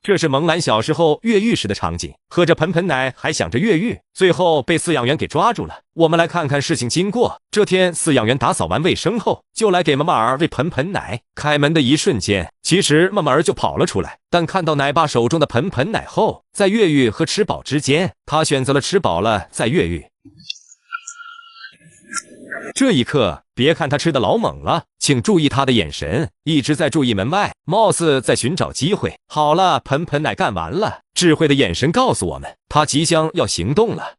这是蒙兰小时候越狱时的场景，喝着盆盆奶还想着越狱，最后被饲养员给抓住了。我们来看看事情经过。这天饲养员打扫完卫生后，就来给妈妈儿喂盆盆奶。开门的一瞬间，其实妈妈儿就跑了出来，但看到奶爸手中的盆盆奶后，在越狱和吃饱之间，他选择了吃饱了再越狱。这一刻，别看他吃的老猛了，请注意他的眼神，一直在注意门外，貌似在寻找机会。好了，盆盆奶干完了，智慧的眼神告诉我们，他即将要行动了。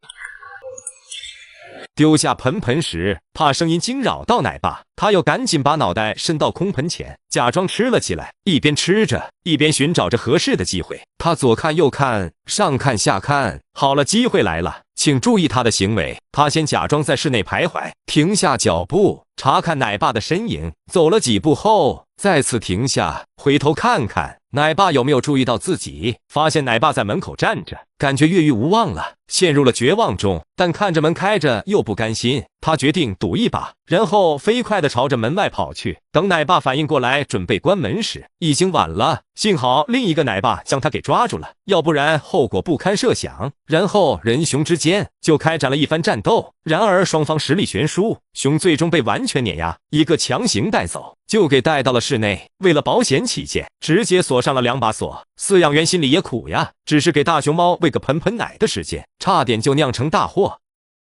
丢下盆盆时，怕声音惊扰到奶爸，他又赶紧把脑袋伸到空盆前，假装吃了起来，一边吃着，一边寻找着合适的机会。他左看右看，上看下看，好了，机会来了，请注意他的行为。他先假装在室内徘徊，停下脚步，查看奶爸的身影，走了几步后，再次停下，回头看看奶爸有没有注意到自己。发现奶爸在门口站着，感觉越狱无望了，陷入了绝望中，但看着门开着又不甘心，他决定赌一把，然后飞快地朝着门外跑去。等奶爸反应过来准备关门时，已经晚了，幸好另一个奶爸将他给抓住了，要不然后果不堪设想。然后人熊之间就开展了一番战斗，然而双方实力悬殊，熊最终被完全碾压，一个强行带走，就给带到了室内。为了保险起见，直接锁上了2把锁。饲养员心里也苦呀，只是给大熊猫喂个盆盆奶的时间，差点就酿成大祸。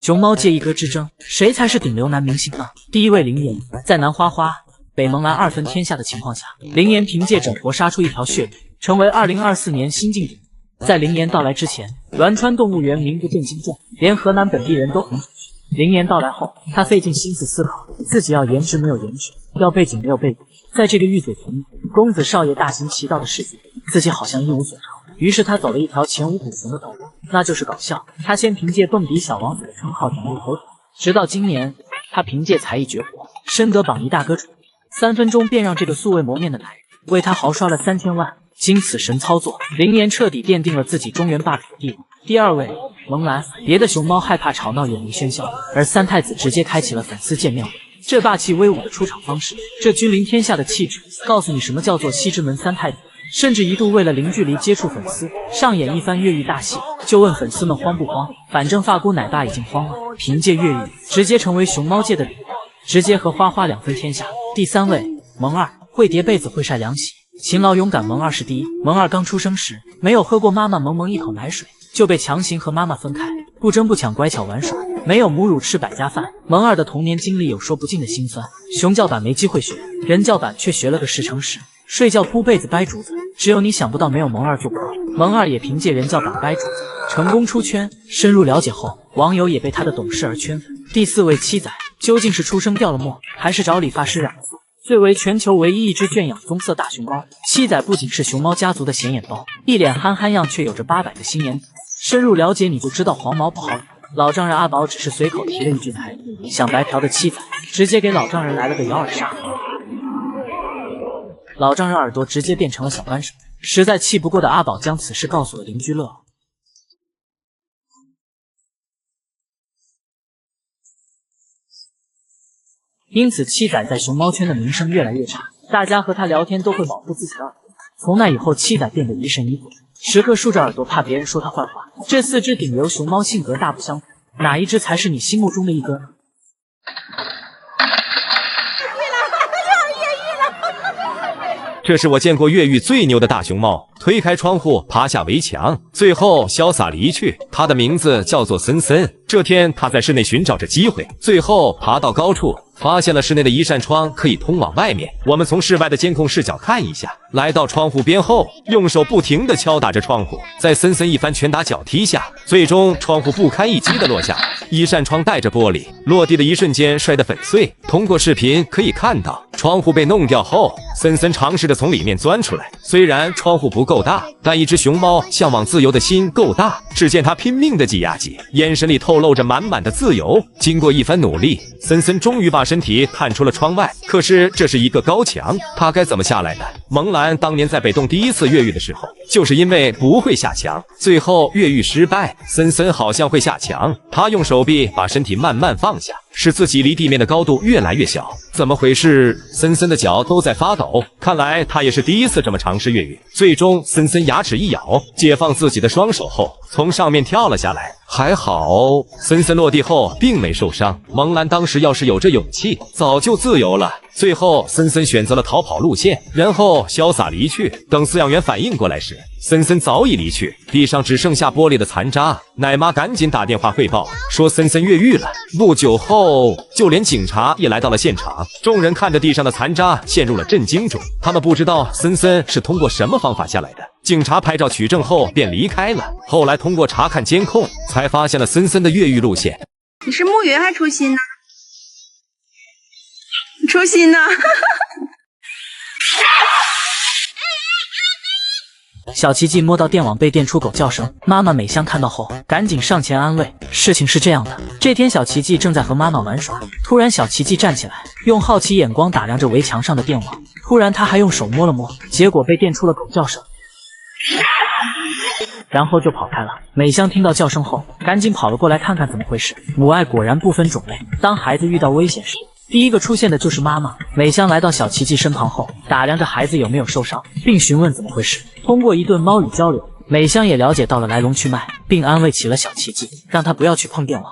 熊猫界一哥之争，谁才是顶流男明星呢？第一位林岩，在南花花、北蒙兰2分天下的情况下，林岩凭借整活杀出一条血路，成为2024年新晋顶流。在林岩到来之前，栾川动物园名不见经传，连河南本地人都很熟悉。林岩到来后，他费尽心思思考，自己要颜值没有颜值，要背景没有背景，在这个御嘴屯公子少爷大行其道的世界，自己好像一无所长。于是他走了一条前无古人的道路，那就是搞笑。他先凭借蹦迪小王子的称号崭露头角，直到今年，他凭借才艺绝活，深得榜一大哥宠，3分钟便让这个素未谋面的男人为他豪刷了3000万。经此神操作，林岩彻底奠定了自己中原霸主的地位。第二位，蒙兰。别的熊猫害怕吵闹远离喧嚣，而三太子直接开启了粉丝见面会。这霸气威武的出场方式，这君临天下的气质，告诉你什么叫做西直门三太子。甚至一度为了零距离接触粉丝，上演一番越狱大戏。就问粉丝们慌不慌？反正发姑奶爸已经慌了，凭借越狱直接成为熊猫界的顶流，直接和花花2分天下。第三位，萌二。会叠被子，会晒凉席，勤劳勇敢，萌二是第一。萌二刚出生时，没有喝过妈妈萌萌一口奶水，就被强行和妈妈分开，不争不抢，乖巧玩耍，没有母乳吃百家饭。萌二的童年经历有说不尽的辛酸，熊叫板没机会学，人叫板却学了个10乘10。睡觉铺被子掰竹子，只有你想不到，没有萌二做不到。萌二也凭借人教板掰竹子成功出圈。深入了解后，网友也被他的懂事而圈粉。第四位，七仔。究竟是出生掉了墨，还是找理发师染了色？最为全球唯一一只圈养棕色大熊猫，七仔不仅是熊猫家族的显眼包，一脸憨憨样，却有着800个心眼。深入了解你就知道黄毛不好惹。老丈人阿宝只是随口提了一句台语，想白嫖的七仔直接给老丈人来了个摇耳杀。老丈人耳朵直接变成了小扳手，实在气不过的阿宝将此事告诉了邻居乐儿。因此七仔在熊猫圈的名声越来越差，大家和他聊天都会保护自己的耳朵。从那以后，七仔变得疑神疑鬼，时刻竖着耳朵，怕别人说他坏话。这4只顶流熊猫性格大不相同，哪一只才是你心目中的一哥呢？这是我见过越狱最牛的大熊猫，推开窗户，爬下围墙，最后潇洒离去。它的名字叫做森森。这天，它在室内寻找着机会，最后爬到高处，发现了室内的一扇窗可以通往外面。我们从室外的监控视角看一下，来到窗户边后，用手不停地敲打着窗户，在森森一番拳打脚踢下，最终窗户不堪一击地落下，一扇窗带着玻璃，落地的一瞬间摔得粉碎。通过视频可以看到，窗户被弄掉后，森森尝试着从里面钻出来。虽然窗户不够大，但一只熊猫向往自由的心够大。只见它拼命地挤呀挤，眼神里透露着满满的自由。经过一番努力，森森终于把身体探出了窗外。可是这是一个高墙，它该怎么下来呢？萌兰当年在北洞第一次越狱的时候，就是因为不会下墙，最后越狱失败。森森好像会下墙，他用手臂把身体慢慢放下，使自己离地面的高度越来越小。怎么回事？森森的脚都在发抖，看来他也是第一次这么尝试越狱。最终，森森牙齿一咬，解放自己的双手后，从上面跳了下来。还好，森森落地后并没受伤。蒙兰当时要是有这勇气，早就自由了。最后，森森选择了逃跑路线，然后潇洒离去。等饲养员反应过来时，森森早已离去，地上只剩下玻璃的残渣。奶妈赶紧打电话汇报，说森森越狱了。不久后，就连警察也来到了现场。众人看着地上的残渣，陷入了震惊中。他们不知道森森是通过什么方法下来的。警察拍照取证后便离开了。后来通过查看监控，才发现了森森的越狱路线。你是木鱼还出新呢？出新呢？小奇迹摸到电网被电出狗叫声，妈妈美香看到后赶紧上前安慰。事情是这样的，这天小奇迹正在和妈妈玩耍，突然小奇迹站起来，用好奇眼光打量着围墙上的电网，突然他还用手摸了摸，结果被电出了狗叫声，然后就跑开了。美香听到叫声后赶紧跑了过来看看怎么回事。母爱果然不分种类，当孩子遇到危险时，第一个出现的就是妈妈。美香来到小奇迹身旁后，打量着孩子有没有受伤，并询问怎么回事。通过一顿猫语交流，美香也了解到了来龙去脉，并安慰起了小奇迹，让他不要去碰电网。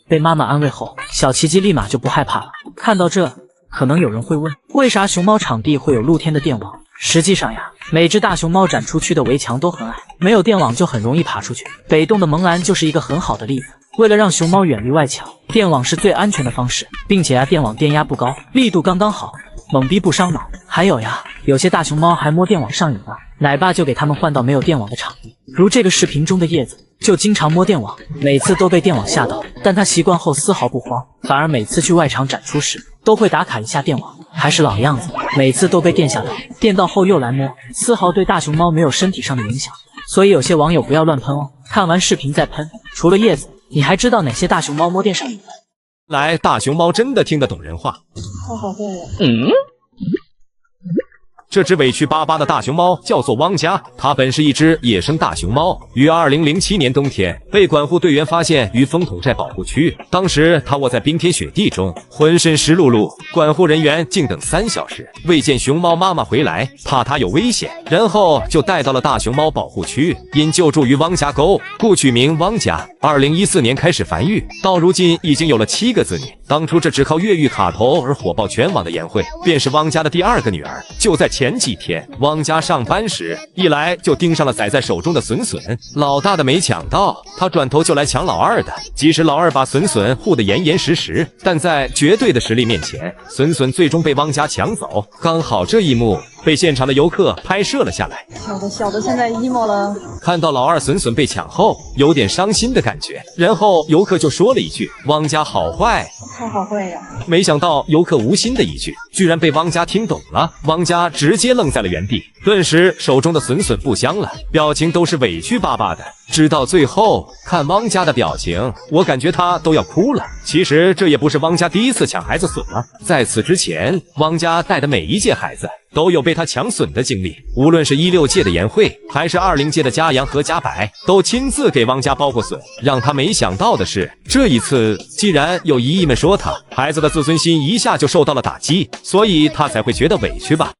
被妈妈安慰后，小奇迹立马就不害怕了。看到这，可能有人会问，为啥熊猫场地会有露天的电网？实际上呀，每只大熊猫展出区的围墙都很矮，没有电网就很容易爬出去。北洞的萌兰就是一个很好的例子。为了让熊猫远离外墙，电网是最安全的方式，并且电网电压不高，力度刚刚好，猛逼不伤脑。还有呀，有些大熊猫还摸电网上瘾了，奶爸就给他们换到没有电网的场地。如这个视频中的叶子，就经常摸电网，每次都被电网吓到，但他习惯后丝毫不慌，反而每次去外场展出时都会打卡一下电网。还是老样子，每次都被电吓到，电到后又来摸，丝毫对大熊猫没有身体上的影响。所以有些网友不要乱喷哦，看完视频再喷。除了叶子，你还知道哪些大熊猫摸电上瘾？来，大熊猫真的听得懂人话。太好会了。这只委屈巴巴的大熊猫叫做汪家，它本是一只野生大熊猫，于2007年冬天被管护队员发现于风筒寨保护区。当时它卧在冰天雪地中，浑身湿漉漉，管护人员静等3小时，未见熊猫妈妈回来，怕它有危险，然后就带到了大熊猫保护区，因救助于汪家沟，故取名汪家。2014年开始繁育，到如今已经有了7个子女。当初这只靠越狱卡头而火爆全网的颜慧，便是汪家的第2个女儿。就在前几天，汪家上班时，一来就盯上了载在手中的笋笋，老大的没抢到，他转头就来抢老二的。即使老二把笋笋护得严严实实，但在绝对的实力面前，笋笋最终被汪家抢走。刚好这一幕被现场的游客拍摄了下来。小的现在 emo 了。看到老二笋笋被抢后，有点伤心的感觉。然后游客就说了一句：“汪家好坏。”太好会呀！没想到游客无心的一句，居然被汪家听懂了。汪家直接愣在了原地，顿时手中的笋笋不香了，表情都是委屈巴巴的。直到最后，看汪家的表情，我感觉他都要哭了。其实这也不是汪家第一次抢孩子笋了，在此之前，汪家带的每一届孩子都有被他抢笋的经历。无论是16届的颜慧，还是20届的嘉阳和嘉柏，都亲自给汪家包过笋。让他没想到的是，这一次既然有姨姨们说他，孩子的自尊心一下就受到了打击，所以他才会觉得委屈吧。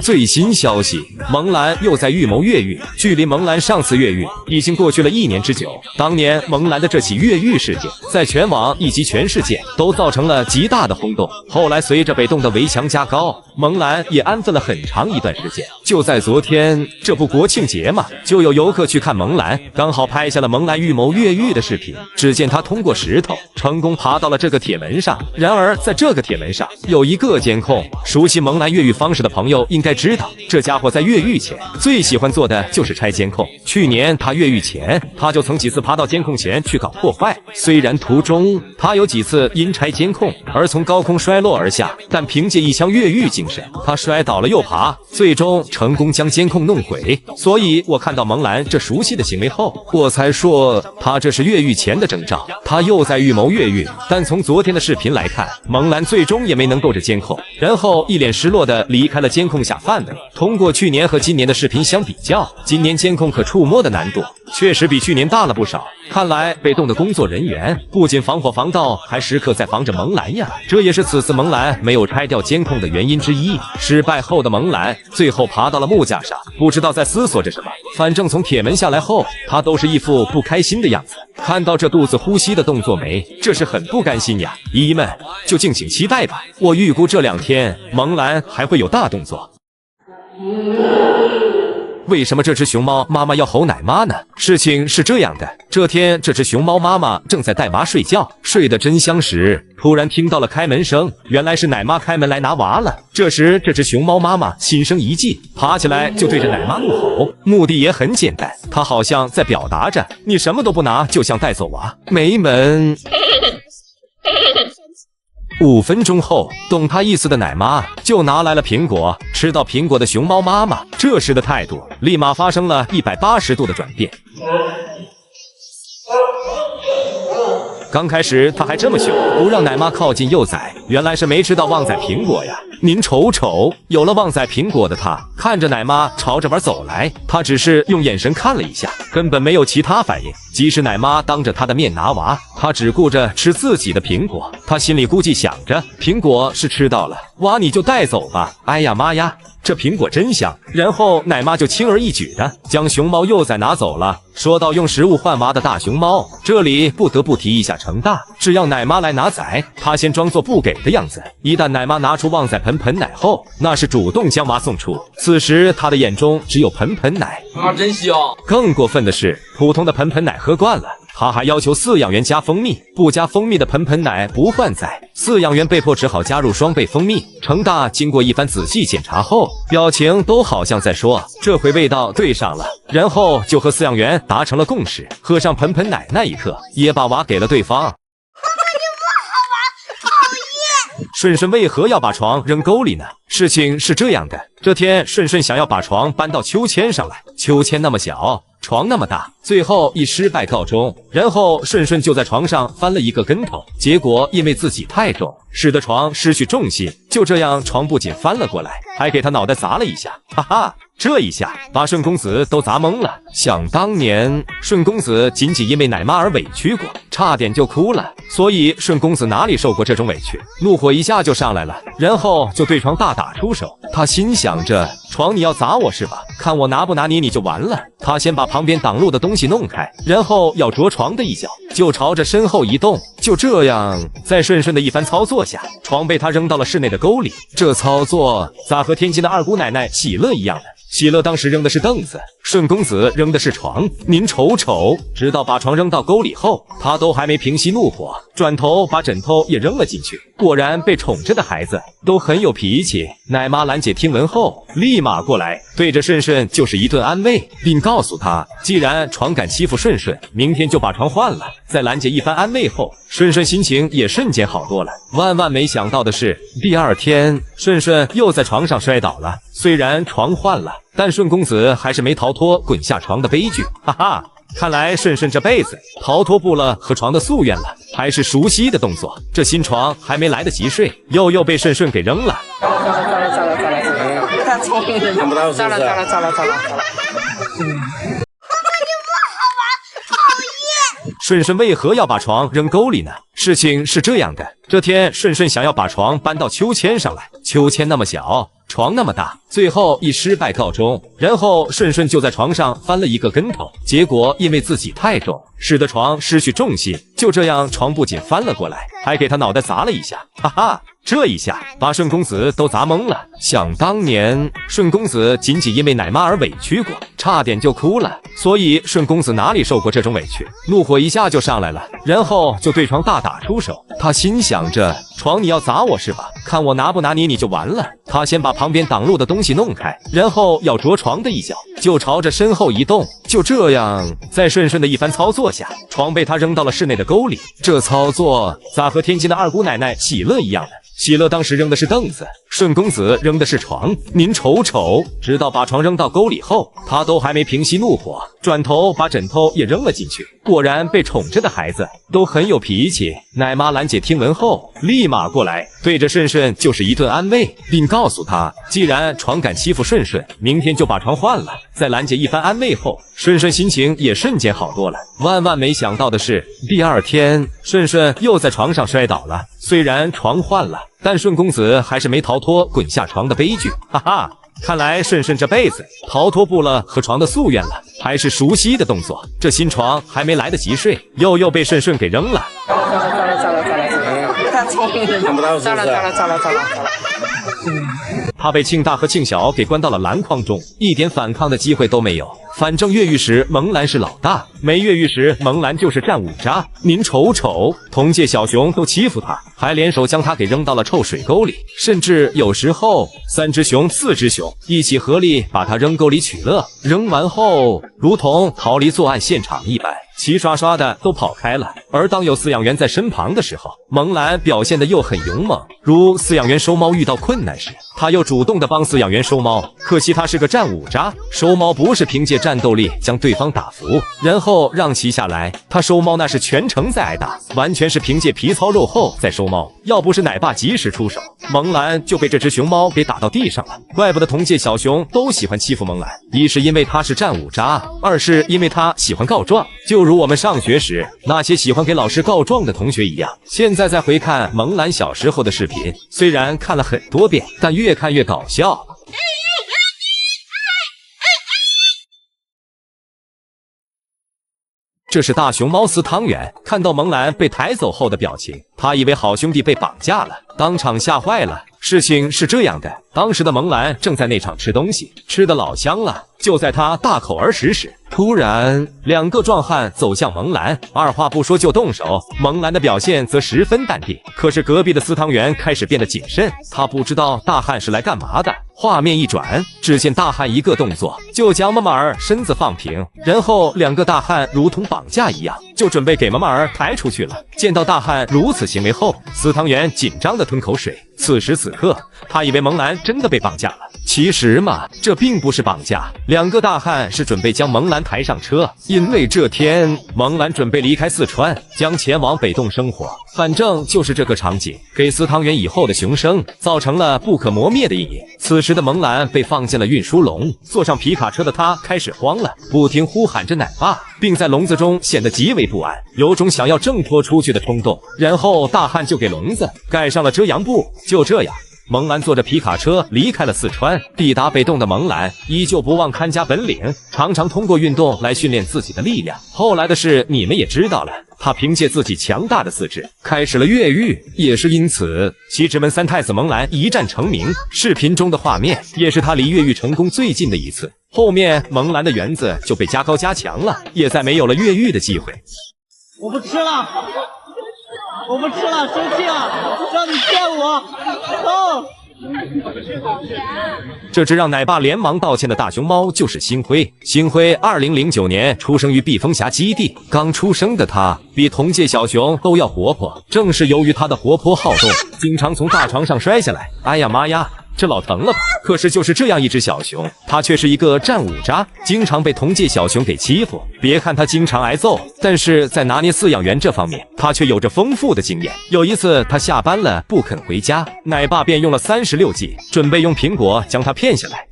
最新消息，蒙兰又在预谋越狱。距离蒙兰上次越狱已经过去了1年之久。当年蒙兰的这起越狱事件，在全网以及全世界都造成了极大的轰动。后来随着北洞的围墙加高，蒙兰也安分了很长一段时间。就在昨天，这不国庆节嘛，就有游客去看蒙兰，刚好拍下了蒙兰预谋越狱的视频。只见他通过石头成功爬到了这个铁门上。然而在这个铁门上有一个监控，熟悉蒙兰越狱方式的朋友应该知道，这家伙在越狱前最喜欢做的就是拆监控。去年他越狱前，他就曾几次爬到监控前去搞破坏。虽然途中他有几次因拆监控而从高空摔落而下，但凭借一腔越狱精精神，他摔倒了又爬，最终成功将监控弄毁。所以我看到蒙兰这熟悉的行为后，我才说他这是越狱前的征兆，他又在预谋越狱。但从昨天的视频来看，蒙兰最终也没能够着监控，然后一脸失落的离开了监控下范围。通过去年和今年的视频相比较，今年监控可触摸的难度确实比去年大了不少。看来被动的工作人员不仅防火防盗，还时刻在防着蒙兰呀。这也是此次蒙兰没有拆掉监控的原因之一。失败后的蒙兰最后爬到了木架上，不知道在思索着什么。反正从铁门下来后，他都是一副不开心的样子。看到这肚子呼吸的动作没？这是很不甘心呀。姨姨们就敬请期待吧，我预估这2天蒙兰还会有大动作。为什么这只熊猫妈妈要吼奶妈呢？事情是这样的，这天这只熊猫妈妈正在带娃睡觉，睡得真香时，突然听到了开门声，原来是奶妈开门来拿娃了。这时这只熊猫妈妈心生一计，爬起来就对着奶妈怒吼，目的也很简单，她好像在表达着你什么都不拿就想带走娃。没门！5分钟后，懂他意思的奶妈就拿来了苹果。吃到苹果的熊猫妈妈这时的态度立马发生了180度的转变。刚开始他还这么凶，不让奶妈靠近幼崽，原来是没吃到旺仔苹果呀。您瞅瞅，有了旺仔苹果的他，看着奶妈朝着碗走来，他只是用眼神看了一下，根本没有其他反应。即使奶妈当着他的面拿娃，他只顾着吃自己的苹果。他心里估计想着，苹果是吃到了，娃你就带走吧。哎呀妈呀，这苹果真香！然后奶妈就轻而易举的将熊猫幼崽拿走了。说到用食物换娃的大熊猫，这里不得不提一下成大，只要奶妈来拿崽，他先装作不给的样子。一旦奶妈拿出旺仔盆奶后，那是主动将娃送出。此时他的眼中只有盆奶啊，真香！更过分的是，普通的盆奶喝惯了，他还要求饲养员加蜂蜜，不加蜂蜜的盆奶不换崽。饲养员被迫只好加入双倍蜂蜜。成大经过一番仔细检查后，表情都好像在说这回味道对上了，然后就和饲养员达成了共识。喝上盆奶那一刻，也把娃给了对方。顺顺为何要把床扔沟里呢？事情是这样的，这天顺顺想要把床搬到秋千上来，秋千那么小，床那么大，最后以失败告终。然后顺顺就在床上翻了一个跟头，结果因为自己太重，使得床失去重心，就这样床不仅翻了过来，还给他脑袋砸了一下，哈哈。这一下把顺公子都砸懵了。想当年，顺公子仅因为奶妈而委屈过，差点就哭了。所以顺公子哪里受过这种委屈，怒火一下就上来了，然后就对床大打出手。他心想着，床你要砸我是吧？看我拿不拿你就完了。他先把旁边挡路的东西弄开，然后要啄床的一脚，就朝着身后移动。就这样，在顺顺的一番操作下，床被他扔到了室内的沟里。这操作咋和天津的二姑奶奶喜乐一样呢？喜乐当时扔的是凳子，顺公子扔的是床。您瞅瞅，直到把床扔到沟里后，他都还没平息怒火，转头把枕头也扔了进去。果然被宠着的孩子都很有脾气。奶妈兰姐听闻后，立马过来对着顺顺就是一顿安慰，并告诉他，既然床敢欺负顺顺，明天就把床换了。在兰姐一番安慰后，顺顺心情也瞬间好多了。万万没想到的是，第2天顺顺又在床上摔倒了。虽然床换了，但顺公子还是没逃脱滚下床的悲剧。哈哈，看来顺顺这辈子逃脱不了和床的夙愿了，还是熟悉的动作。这新床还没来得及睡，又被顺顺给扔了。他聪明人，糟了。顺顺为何要把床扔沟里呢？事情是这样的，这天顺顺想要把床搬到秋千上来，秋千那么小，床那么大，最后以失败告终。然后顺顺就在床上翻了一个跟头，结果因为自己太重，使得床失去重心，就这样床不仅翻了过来，还给他脑袋砸了一下，哈哈。这一下把顺公子都砸懵了。想当年，顺公子仅因为奶妈而委屈过，差点就哭了。所以顺公子哪里受过这种委屈，怒火一下就上来了，然后就对床大打出手。他心想着，床你要砸我是吧？看我拿不拿你就完了。他先把旁边挡路的东西弄开，然后要啄床的一脚，就朝着身后移动。就这样，在顺顺的一番操作下，床被他扔到了室内的沟里。这操作咋和天津的二姑奶奶喜乐一样呢？喜乐当时扔的是凳子，顺公子扔的是床，您瞅瞅，直到把床扔到沟里后，他都还没平息怒火，转头把枕头也扔了进去。果然被宠着的孩子都很有脾气。奶妈兰姐听闻后，立马过来，对着顺顺就是一顿安慰，并告诉他，既然床敢欺负顺顺，明天就把床换了。在兰姐一番安慰后，顺顺心情也瞬间好多了。万万没想到的是，第二天顺顺又在床上摔倒了。虽然床换了，但顺公子还是没逃脱滚下床的悲剧。哈哈，看来顺顺这辈子逃脱不了和床的夙愿了，还是熟悉的动作。这新床还没来得及睡，又被顺顺给扔了。太聪明了，想不到是不是？糟了！他被庆大和庆小给关到了篮筐中，一点反抗的机会都没有。反正越狱时蒙兰是老大，没越狱时蒙兰就是战五渣。您瞅瞅，同届小熊都欺负他，还联手将他给扔到了臭水沟里，甚至有时候3只熊、4只熊一起合力把他扔沟里取乐。扔完后，如同逃离作案现场一般，齐刷刷的都跑开了。而当有饲养员在身旁的时候，蒙兰表现得又很勇猛，如饲养员收猫遇到困难时，他又主动的帮饲养员收猫。可惜他是个战五渣，收猫不是凭借战斗力将对方打服，然后让其下来，他收猫那是全程在挨打，完全是凭借皮糙肉厚在收猫。要不是奶爸及时出手，蒙兰就被这只熊猫给打到地上了。怪不得同届小熊都喜欢欺负蒙兰，一是因为他是战五渣，二是因为他喜欢告状，就如我们上学时那些喜欢给老师告状的同学一样。现在再回看蒙兰小时候的视频，虽然看了很多遍，但越看越搞笑。这是大熊猫饲汤圆看到蒙兰被抬走后的表情，他以为好兄弟被绑架了，当场吓坏了。事情是这样的，当时的蒙兰正在内场吃东西，吃得老香了。就在他大口而食时，突然2个壮汉走向蒙兰，二话不说就动手。蒙兰的表现则十分淡定，可是隔壁的饲汤圆开始变得谨慎，他不知道大汉是来干嘛的。画面一转，只见大汉一个动作就将妈妈儿身子放平，然后2个大汉如同绑架一样，就准备给妈妈儿抬出去了。见到大汉如此行为后，饲汤圆紧张地吞口水。此时此刻，他以为蒙兰真的被绑架了。其实嘛，这并不是绑架，2个大汉是准备将蒙兰抬上车，因为这天蒙兰准备离开四川，将前往北洞生活。反正就是这个场景，给饲汤圆以后的熊生造成了不可磨灭的阴影。此时的蒙兰被放进了运输笼，坐上皮卡车的他开始慌了，不停呼喊着奶爸，并在笼子中显得极为不安，有种想要挣脱出去的冲动。然后大汉就给笼子盖上了遮阳布。就这样，蒙兰坐着皮卡车离开了四川，抵达北洞的蒙兰依旧不忘看家本领，常常通过运动来训练自己的力量。后来的事你们也知道了，他凭借自己强大的四肢开始了越狱，也是因此其直门三太子蒙兰一战成名。视频中的画面也是他离越狱成功最近的一次。后面蒙兰的园子就被加高加强了，也再没有了越狱的机会。我不吃了，我不吃了，生气了，让你骗我，哦。这只让奶爸连忙道歉的大熊猫就是星辉。星辉2009年出生于避风峡基地，刚出生的他比同届小熊都要活泼，正是由于他的活泼好动，经常从大床上摔下来。哎呀妈呀，这老疼了吧？可是就是这样一只小熊，它却是一个战五渣，经常被同届小熊给欺负。别看它经常挨揍，但是在拿捏饲养员这方面，它却有着丰富的经验。有一次，它下班了不肯回家，奶爸便用了36计，准备用苹果将它骗下来。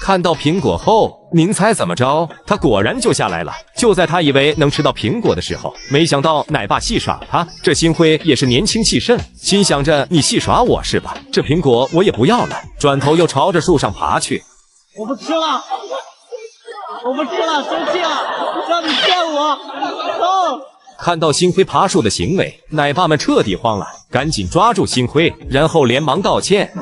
看到苹果后，您猜怎么着？他果然就下来了。就在他以为能吃到苹果的时候，没想到奶爸戏耍他。这星辉也是年轻气盛，心想着你戏耍我是吧？这苹果我也不要了。转头又朝着树上爬去。我不吃了，我不吃了，生气了，让你骗我，哦。看到星辉爬树的行为，奶爸们彻底慌了，赶紧抓住星辉，然后连忙道歉。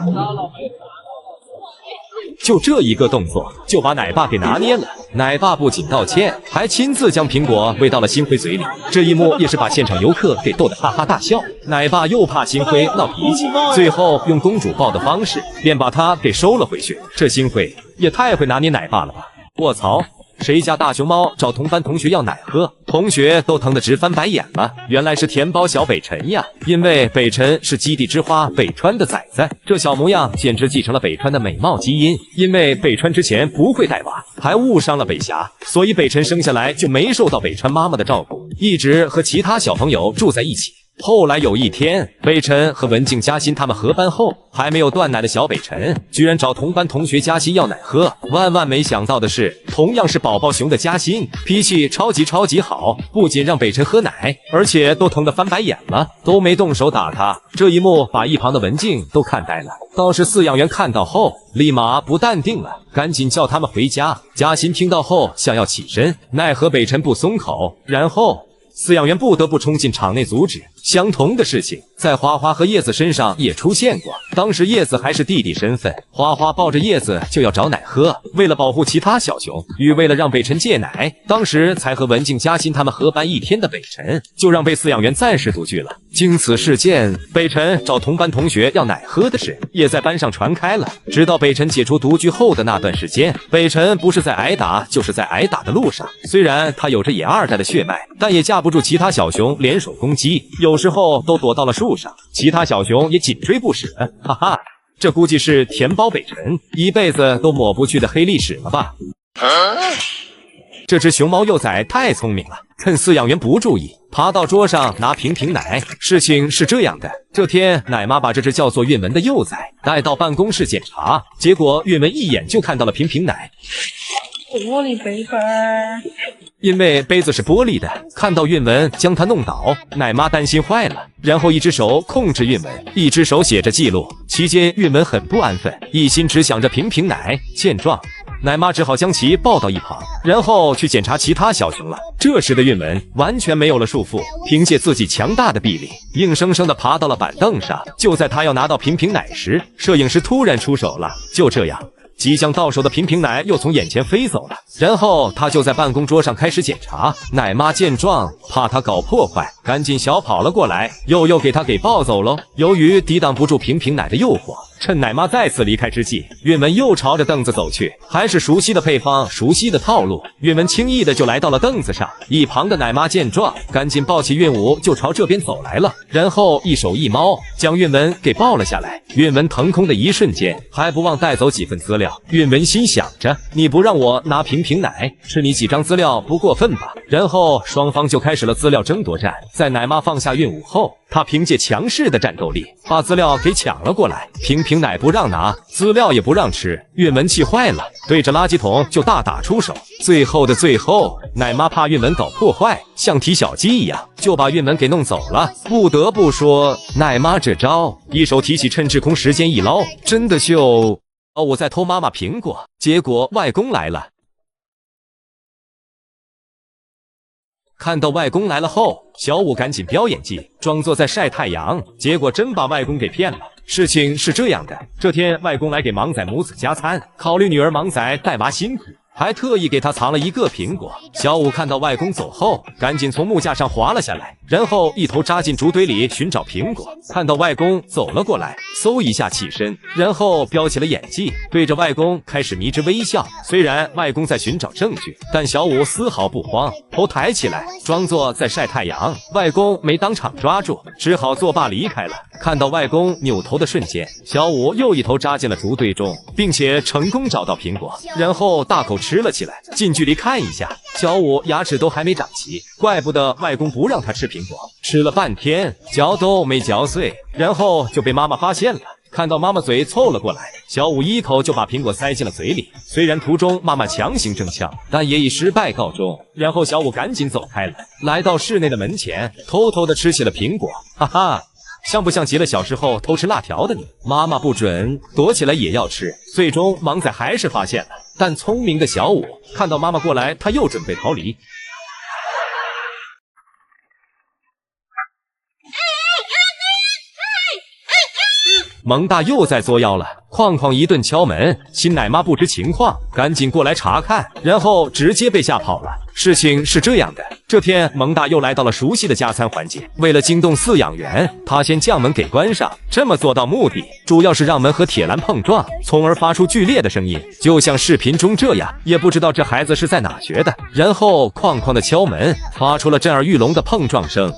就这一个动作，就把奶爸给拿捏了。奶爸不仅道歉，还亲自将苹果喂到了星辉嘴里。这一幕也是把现场游客给逗得哈哈大笑。奶爸又怕星辉闹脾气，最后用公主抱的方式，便把他给收了回去。这星辉也太会拿捏奶爸了吧！卧槽，谁家大熊猫找同班同学要奶喝，同学都疼得直翻白眼了。原来是甜包小北辰呀，因为北辰是基地之花北川的崽子，这小模样简直继承了北川的美貌基因。因为北川之前不会带娃，还误伤了北霞，所以北辰生下来就没受到北川妈妈的照顾，一直和其他小朋友住在一起。后来有一天，北辰和文静、嘉欣他们合班后，还没有断奶的小北辰居然找同班同学嘉欣要奶喝。万万没想到的是，同样是宝宝熊的嘉欣脾气超级好，不仅让北辰喝奶，而且都疼得翻白眼了，都没动手打他。这一幕把一旁的文静都看呆了。倒是饲养员看到后，立马不淡定了，赶紧叫他们回家。嘉欣听到后想要起身，奈何北辰不松口，然后饲养员不得不冲进场内阻止。相同的事情在花花和叶子身上也出现过，当时叶子还是弟弟身份，花花抱着叶子就要找奶喝，为了保护其他小熊，与为了让北辰戒奶，当时才和文静、嘉欣他们合班一天的北辰，就让被饲养员暂时独居了。经此事件，北辰找同班同学要奶喝的事也在班上传开了。直到北辰解除独居后的那段时间，北辰不是在挨打，就是在挨打的路上。虽然他有着野二代的血脉，但也架不住其他小熊联手攻击，有时候都躲到了树上，其他小熊也紧追不舍。哈哈，这估计是甜包北辰一辈子都抹不去的黑历史了吧。这只熊猫幼崽太聪明了，趁饲养员不注意，爬到桌上拿瓶奶。事情是这样的，这天奶妈把这只叫做韵文的幼崽带到办公室检查，结果韵文一眼就看到了瓶奶。玻璃杯杯，因为杯子是玻璃的，看到韵文将它弄倒，奶妈担心坏了，然后一只手控制韵文，一只手写着记录。期间韵文很不安分，一心只想着瓶奶。见状，奶妈只好将其抱到一旁，然后去检查其他小熊了。这时的韵文完全没有了束缚，凭借自己强大的臂力，硬生生地爬到了板凳上。就在他要拿到瓶奶时，摄影师突然出手了。就这样，即将到手的瓶奶又从眼前飞走了，然后他就在办公桌上开始检查。奶妈见状，怕他搞破坏，赶紧小跑了过来，又给他给抱走喽。由于抵挡不住瓶奶的诱惑，趁奶妈再次离开之际，韵文又朝着凳子走去，还是熟悉的配方，熟悉的套路。韵文轻易的就来到了凳子上，一旁的奶妈见状，赶紧抱起韵武就朝这边走来了，然后一手一猫将韵文给抱了下来。韵文腾空的一瞬间，还不忘带走几份资料。韵文心想着，你不让我拿瓶奶，吃你几张资料不过分吧？然后双方就开始了资料争夺战。在奶妈放下韵武后，他凭借强势的战斗力把资料给抢了过来，瓶奶不让拿，资料也不让吃。韵文气坏了，对着垃圾桶就大打出手。最后的最后，奶妈怕韵文搞破坏，像提小鸡一样就把韵文给弄走了。不得不说，奶妈这招一手提起趁滞空时间一捞，真的就我在偷妈妈苹果，结果外公来了。看到外公来了后，小五赶紧飙演技，装作在晒太阳，结果真把外公给骗了。事情是这样的，这天外公来给盲仔母子加餐，考虑女儿盲仔带娃辛苦，还特意给他藏了一个苹果。小五看到外公走后，赶紧从木架上滑了下来，然后一头扎进竹堆里寻找苹果。看到外公走了过来，嗖一下起身，然后飙起了演技，对着外公开始迷之微笑。虽然外公在寻找证据，但小五丝毫不慌，头抬起来，装作在晒太阳。外公没当场抓住，只好作罢离开了。看到外公扭头的瞬间，小五又一头扎进了竹堆中，并且成功找到苹果，然后大口吃了起来。近距离看一下，小五牙齿都还没长齐，怪不得外公不让他吃苹果，吃了半天嚼都没嚼碎，然后就被妈妈发现了。看到妈妈嘴凑了过来，小五一口就把苹果塞进了嘴里。虽然途中妈妈强行争抢，但也以失败告终。然后小五赶紧走开了，来到室内的门前，偷偷的吃起了苹果。哈哈，像不像极了小时候偷吃辣条的你？妈妈不准，躲起来也要吃。最终盲仔还是发现了，但聪明的小五看到妈妈过来，他又准备逃离。蒙大又在作妖了。框框一顿敲门，新奶妈不知情况，赶紧过来查看，然后直接被吓跑了。事情是这样的，这天蒙大又来到了熟悉的加餐环节，为了惊动饲养员，他先将门给关上。这么做到目的，主要是让门和铁栏碰撞，从而发出剧烈的声音，就像视频中这样。也不知道这孩子是在哪学的。然后框框的敲门发出了震耳欲聋的碰撞声。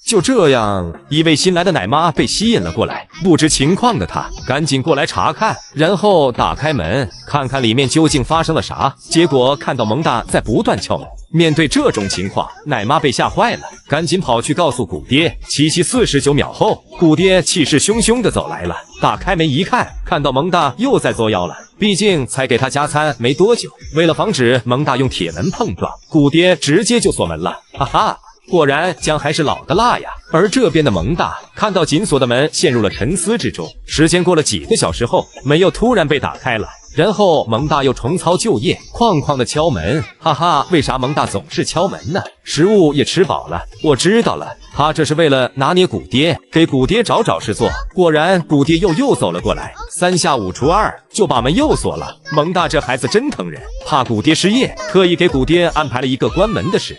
就这样，一位新来的奶妈被吸引了过来，不知情况的她赶紧过来查看，然后打开门看看里面究竟发生了啥。结果看到蒙大在不断敲门。面对这种情况，奶妈被吓坏了，赶紧跑去告诉古爹。7七49秒后，古爹气势汹汹地走来了，打开门一看，看到蒙大又在作妖了。毕竟才给他加餐没多久，为了防止蒙大用铁门碰撞，古爹直接就锁门了。哈哈，果然姜还是老的辣呀。而这边的蒙大看到紧锁的门，陷入了沉思之中。时间过了几个小时后，门又突然被打开了。然后蒙大又重操旧业，哐哐的敲门。哈哈，为啥蒙大总是敲门呢？食物也吃饱了，我知道了，他这是为了拿捏古爹，给古爹找找事做。果然古爹又走了过来，3下5除2就把门又锁了。蒙大这孩子真疼人，怕古爹失业，特意给古爹安排了一个关门的事。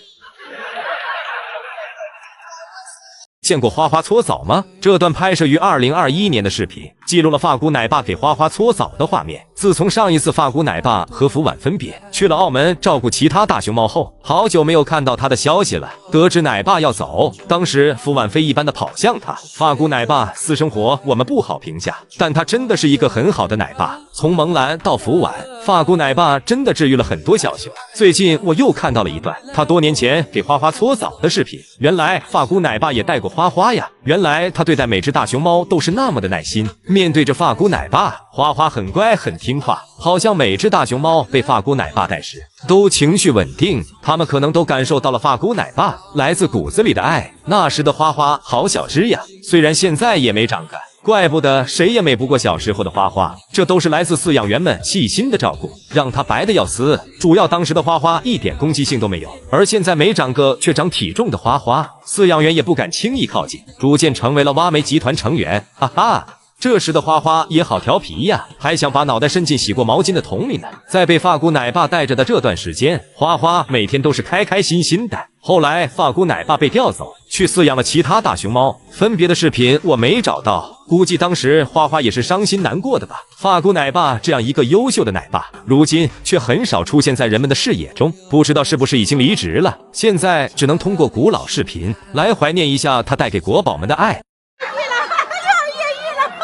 见过花花搓澡吗？这段拍摄于2021年的视频，记录了发姑奶爸给花花搓澡的画面。自从上一次发姑奶爸和福婉分别去了澳门照顾其他大熊猫后，好久没有看到他的消息了。得知奶爸要走，当时福婉飞一般的跑向他。发姑奶爸私生活我们不好评价，但他真的是一个很好的奶爸。从萌兰到福婉，发姑奶爸真的治愈了很多小熊。最近我又看到了一段他多年前给花花搓澡的视频，原来发姑奶爸也带过花花呀。原来他对待每只大熊猫都是那么的耐心。面对着发姑奶爸，花花很乖很听话，好像每只大熊猫被发姑奶爸带时都情绪稳定，他们可能都感受到了发姑奶爸来自骨子里的爱。那时的花花好小只呀，虽然现在也没长个，怪不得谁也美不过小时候的花花，这都是来自饲养员们细心的照顾，让它白的要死。主要当时的花花一点攻击性都没有，而现在没长个却长体重的花花，饲养员也不敢轻易靠近，逐渐成为了挖煤集团成员。哈哈，这时的花花也好调皮呀，还想把脑袋伸进洗过毛巾的桶里呢。在被发姑奶爸带着的这段时间，花花每天都是开开心心的。后来发姑奶爸被调走，去饲养了其他大熊猫，分别的视频我没找到，估计当时花花也是伤心难过的吧。发姑奶爸这样一个优秀的奶爸，如今却很少出现在人们的视野中，不知道是不是已经离职了。现在只能通过古老视频来怀念一下他带给国宝们的爱。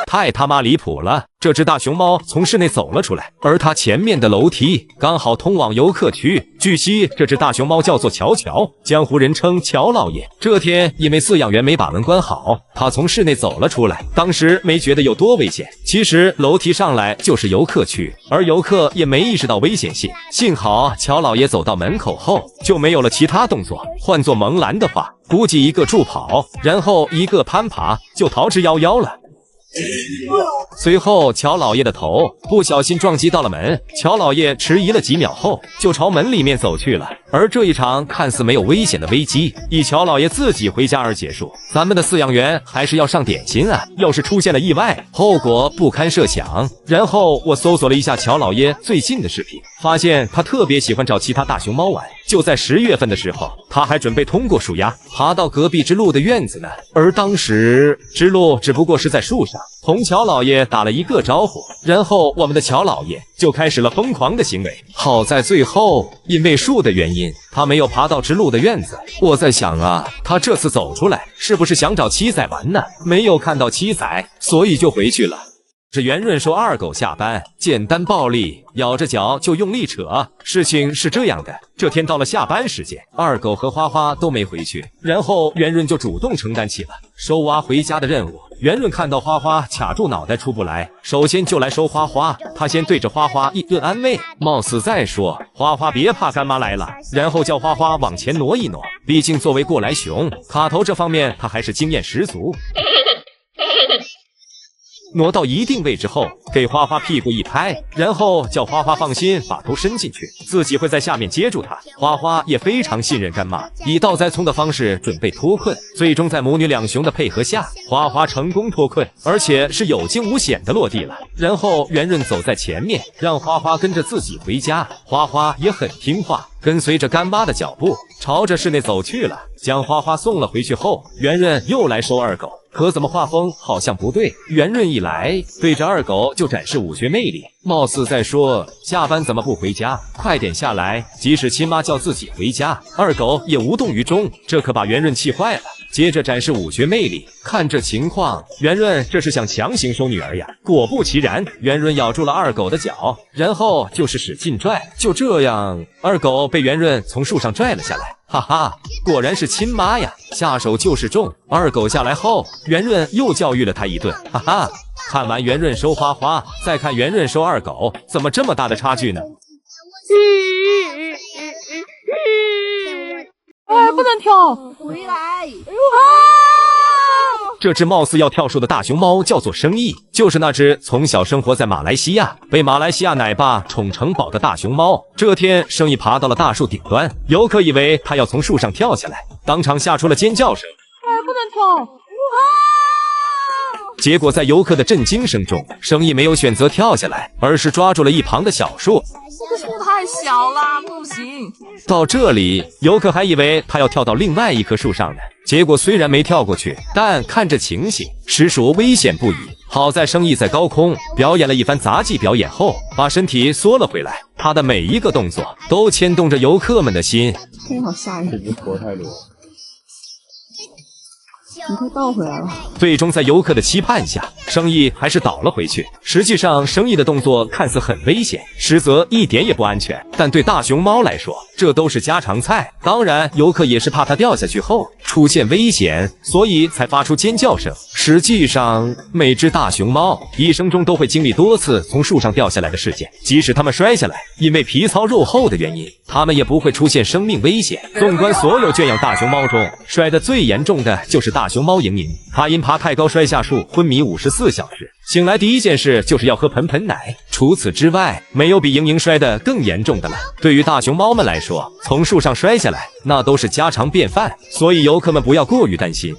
太他妈离谱了！这只大熊猫从室内走了出来，而它前面的楼梯刚好通往游客区。据悉，这只大熊猫叫做乔乔，江湖人称乔老爷。这天因为饲养员没把门关好，它从室内走了出来。当时没觉得有多危险，其实楼梯上来就是游客区，而游客也没意识到危险性。幸好乔老爷走到门口后就没有了其他动作，换做萌兰的话，估计一个助跑，然后一个攀爬就逃之夭夭了。随后乔老爷的头不小心撞击到了门，乔老爷迟疑了几秒后就朝门里面走去了。而这一场看似没有危险的危机以乔老爷自己回家而结束。咱们的饲养员还是要上点心啊，要是出现了意外，后果不堪设想。然后我搜索了一下乔老爷最近的视频，发现他特别喜欢找其他大熊猫玩。就在10月份的时候，他还准备通过树丫爬到隔壁之鹿的院子呢。而当时之鹿只不过是在树上同乔老爷打了一个招呼，然后我们的乔老爷就开始了疯狂的行为。好在最后因为树的原因，他没有爬到之鹿的院子。我在想啊，他这次走出来是不是想找七仔玩呢？没有看到七仔，所以就回去了。是圆润说二狗下班简单暴力，咬着脚就用力扯。事情是这样的，这天到了下班时间，二狗和花花都没回去，然后圆润就主动承担起了收娃回家的任务。圆润看到花花卡住脑袋出不来，首先就来收花花，他先对着花花一顿安慰，貌似在说花花别怕干妈来了，然后叫花花往前挪一挪，毕竟作为过来熊，卡头这方面他还是经验十足。挪到一定位置后，给花花屁股一拍，然后叫花花放心把头伸进去，自己会在下面接住它。花花也非常信任干妈，以倒栽葱的方式准备脱困。最终在母女两雄的配合下，花花成功脱困，而且是有惊无险的落地了。然后圆润走在前面，让花花跟着自己回家。花花也很听话，跟随着干妈的脚步，朝着室内走去了。将花花送了回去后，圆润又来收二狗，可怎么画风好像不对？圆润一来，对着二狗就展示武学魅力，貌似在说下班怎么不回家，快点下来。即使亲妈叫自己回家，二狗也无动于衷，这可把圆润气坏了。接着展示武学魅力，看这情况，圆润这是想强行收女儿呀。果不其然，圆润咬住了二狗的脚，然后就是使劲拽。就这样，二狗被圆润从树上拽了下来。哈哈，果然是亲妈呀，下手就是重。二狗下来后，圆润又教育了他一顿。哈哈，看完圆润收花花，再看圆润收二狗，怎么这么大的差距呢？哎，不能跳！回来！这只貌似要跳树的大熊猫叫做生意，就是那只从小生活在马来西亚，被马来西亚奶爸宠成宝的大熊猫。这天，生意爬到了大树顶端，游客以为它要从树上跳下来，当场吓出了尖叫声。哎，不能跳！结果在游客的震惊声中，生意没有选择跳下来，而是抓住了一旁的小树。这树太小了，不行。到这里，游客还以为他要跳到另外一棵树上呢。结果虽然没跳过去，但看这情形，实属危险不已。好在生意在高空表演了一番杂技表演后，把身体缩了回来。他的每一个动作都牵动着游客们的心。天，好吓人！这只活太多。你快倒回来了。最终在游客的期盼下，生意还是倒了回去。实际上，生意的动作看似很危险，实则一点也不安全。但对大熊猫来说，这都是家常菜。当然，游客也是怕它掉下去后出现危险，所以才发出尖叫声。实际上，每只大熊猫一生中都会经历多次从树上掉下来的事件，即使它们摔下来，因为皮糙肉厚的原因，它们也不会出现生命危险。纵观所有圈养大熊猫中，摔得最严重的就是大熊猫莹莹，它因爬太高摔下树，昏迷54小时。醒来第一件事就是要喝盆盆奶，除此之外，没有比莹莹摔得更严重的了。对于大熊猫们来说，从树上摔下来那都是家常便饭，所以游客们不要过于担心。